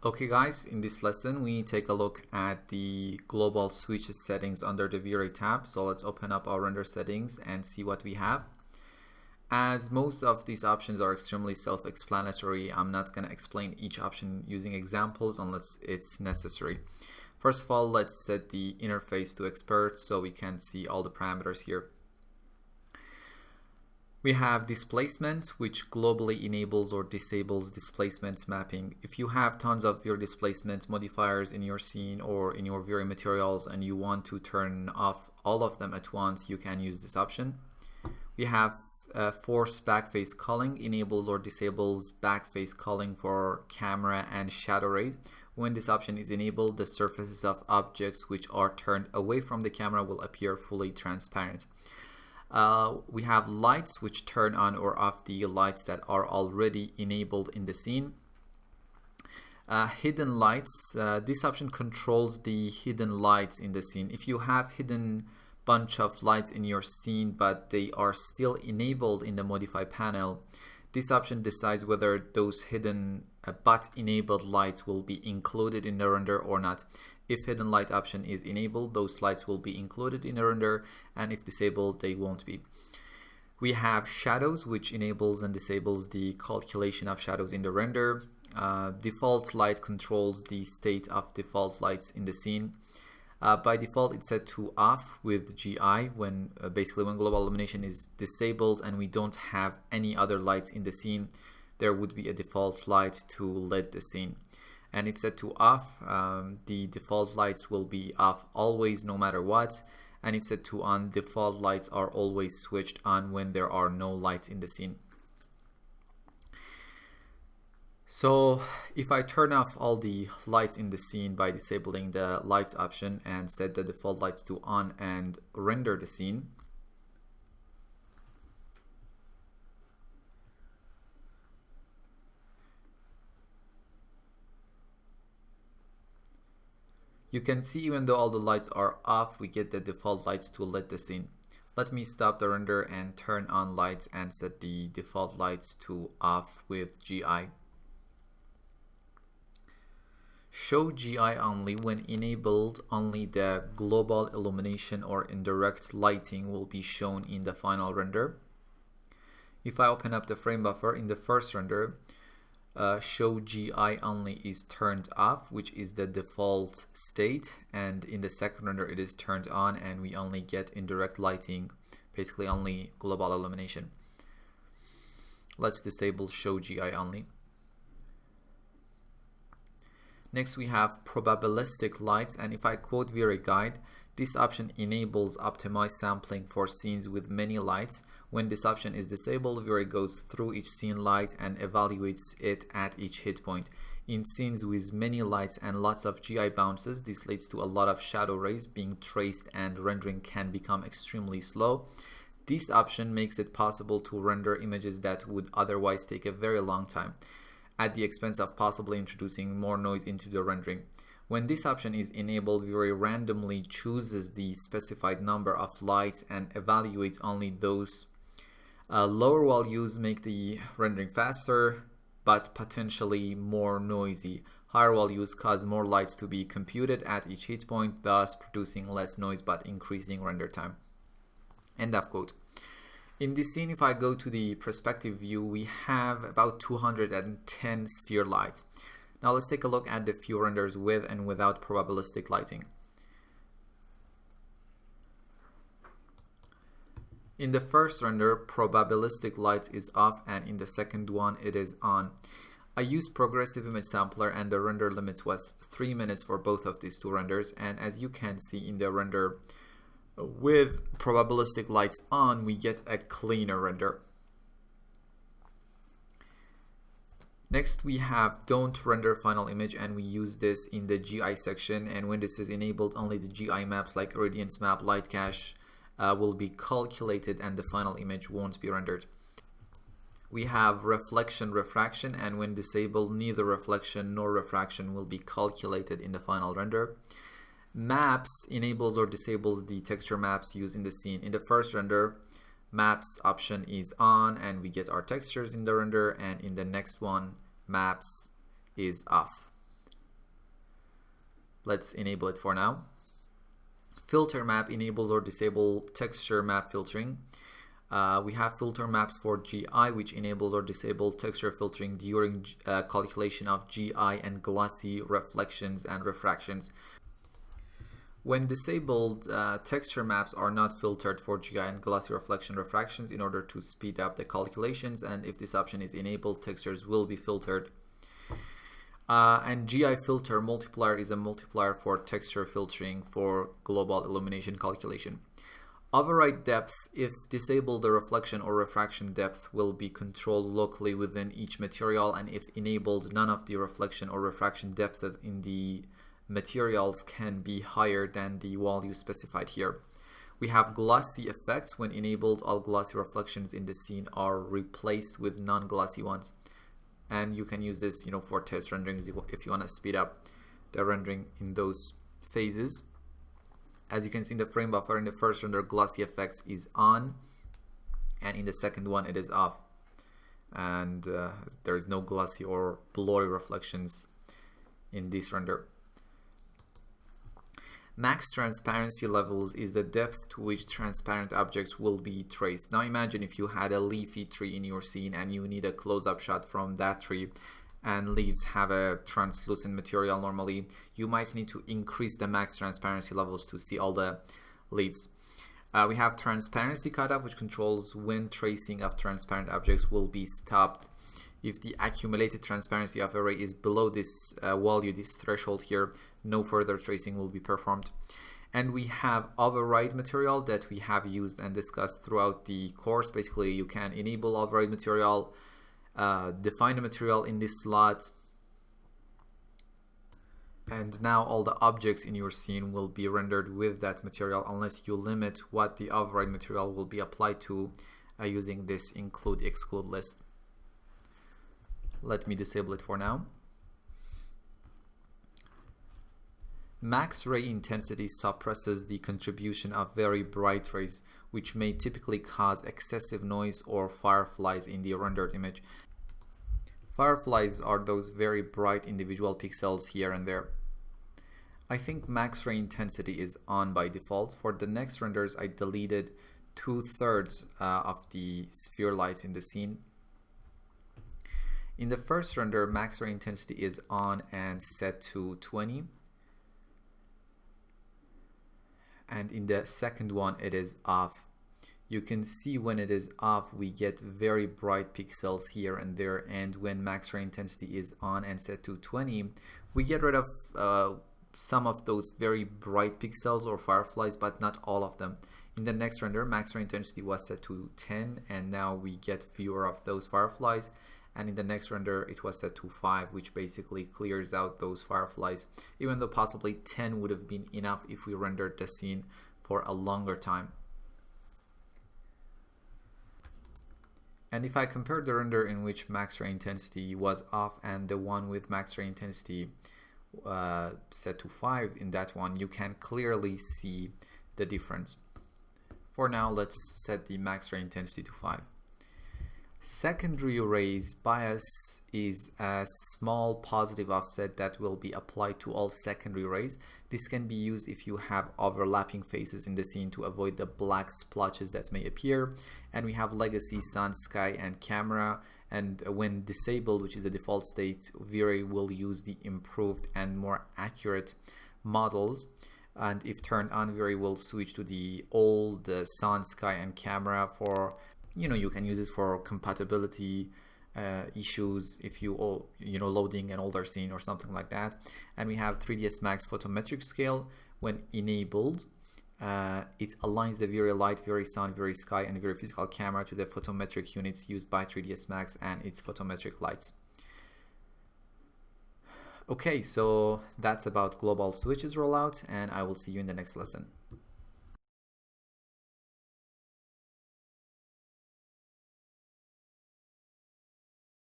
Okay guys, in this lesson we take a look at the global switch settings under the V-Ray tab. So let's open up our render settings and see what we have. As most of these options are extremely self-explanatory, I'm not going to explain each option using examples unless it's necessary. First of all, let's set the interface to expert so we can see all the parameters here. We have displacement, which globally enables or disables displacement mapping. If you have tons of your displacement modifiers in your scene or in your V-Ray materials and you want to turn off all of them at once, you can use this option. We have force backface culling, enables or disables backface culling for camera and shadow rays. When this option is enabled, the surfaces of objects which are turned away from the camera will appear fully transparent. We have lights which turn on or off the lights that are already enabled in the scene. Hidden lights, this option controls the hidden lights in the scene. If you have hidden bunch of lights in your scene but they are still enabled in the modify panel, this option decides whether those hidden but enabled lights will be included in the render or not. If hidden light option is enabled, those lights will be included in the render, and if disabled, they won't be. We have shadows, which enables and disables the calculation of shadows in the render. Default light controls the state of default lights in the scene. By default, it's set to off with GI when basically when global illumination is disabled and we don't have any other lights in the scene, there would be a default light to lit the scene. And if set to off, the default lights will be off always no matter what. And if set to on, default lights are always switched on when there are no lights in the scene. So if I turn off all the lights in the scene by disabling the lights option and set the default lights to on and render the scene, you can see even though all the lights are off, we get the default lights to lit the scene. Let me stop the render and turn on lights and set the default lights to off with GI. Show GI only. When enabled, only the global illumination or indirect lighting will be shown in the final render. If I open up the frame buffer in the first render, show GI only is turned off, which is the default state, and in the second render it is turned on and we only get indirect lighting, basically only global illumination. Let's disable show GI only. Next we have probabilistic lights, and if I quote V-Ray guide, this option enables optimized sampling for scenes with many lights. When this option is disabled, V-Ray goes through each scene light and evaluates it at each hit point. In scenes with many lights and lots of GI bounces, this leads to a lot of shadow rays being traced and rendering can become extremely slow. This option makes it possible to render images that would otherwise take a very long time, at the expense of possibly introducing more noise into the rendering. When this option is enabled, V-Ray randomly chooses the specified number of lights and evaluates only those. Lower values make the rendering faster but potentially more noisy. Higher values cause more lights to be computed at each hit point, thus producing less noise but increasing render time. End of quote. In this scene, if I go to the perspective view, we have about 210 sphere lights. Now let's take a look at the few renders with and without probabilistic lighting. In the first render, probabilistic lights is off, and in the second one it is on. I used progressive image sampler and the render limit was 3 minutes for both of these two renders, and as you can see in the render with probabilistic lights on, we get a cleaner render. Next we have don't render final image, and we use this in the GI section, and when this is enabled, only the GI maps like irradiance map, light cache will be calculated and the final image won't be rendered. We have reflection refraction, and when disabled, neither reflection nor refraction will be calculated in the final render. Maps enables or disables the texture maps used in the scene. In the first render, maps option is on and we get our textures in the render, and in the next one, maps is off. Let's enable it for now. Filter map enables or disables texture map filtering. We have filter maps for GI, which enables or disables texture filtering during calculation of GI and glossy reflections and refractions. When disabled, texture maps are not filtered for GI and glossy reflection refractions in order to speed up the calculations, and if this option is enabled, textures will be filtered. And GI filter multiplier is a multiplier for texture filtering for global illumination calculation. Override depth, if disabled, the reflection or refraction depth will be controlled locally within each material, and if enabled, none of the reflection or refraction depth in the materials can be higher than the value specified here. We have glossy effects. When enabled, all glossy reflections in the scene are replaced with non-glossy ones. And you can use this, for test renderings if you want to speed up the rendering in those phases. As you can see in the frame buffer, in the first render, glossy effects is on, and in the second one, it is off. And there is no glossy or blurry reflections in this render. Max transparency levels is the depth to which transparent objects will be traced. Now imagine if you had a leafy tree in your scene and you need a close-up shot from that tree, and leaves have a translucent material normally. You might need to increase the max transparency levels to see all the leaves. We have transparency cutoff, which controls when tracing of transparent objects will be stopped. If the accumulated transparency of array is below this value, this threshold here, no further tracing will be performed. And we have override material that we have used and discussed throughout the course. Basically, you can enable override material, define a material in this slot, and now all the objects in your scene will be rendered with that material unless you limit what the override material will be applied to using this include exclude list. Let me disable it for now. Max ray intensity suppresses the contribution of very bright rays, which may typically cause excessive noise or fireflies in the rendered image. Fireflies are those very bright individual pixels here and there. I think max ray intensity is on by default. For the next renders, I deleted 2/3 of the sphere lights in the scene. In the first render, max ray intensity is on and set to 20. And in the second one, it is off. You can see when it is off, we get very bright pixels here and there, and when max ray intensity is on and set to 20, we get rid of some of those very bright pixels or fireflies, but not all of them. In the next render, max ray intensity was set to 10, and now we get fewer of those fireflies. And in the next render, it was set to 5, which basically clears out those fireflies, even though possibly 10 would have been enough if we rendered the scene for a longer time. And if I compare the render in which max ray intensity was off and the one with max ray intensity set to 5, in that one, you can clearly see the difference. For now, let's set the max ray intensity to 5. Secondary rays bias is a small positive offset that will be applied to all secondary rays. This can be used if you have overlapping faces in the scene to avoid the black splotches that may appear. And we have legacy, sun, sky, and camera. And when disabled, which is the default state, V-Ray will use the improved and more accurate models. And if turned on, V-Ray will switch to the old sun, sky, and camera for, you can use this for compatibility issues if you loading an older scene or something like that. And we have 3ds Max photometric scale. When enabled, it aligns the V-Ray light, V-Ray sun, V-Ray sky, and V-Ray physical camera to the photometric units used by 3ds Max and its photometric lights. Okay, so that's about global switches rollout, and I will see you in the next lesson.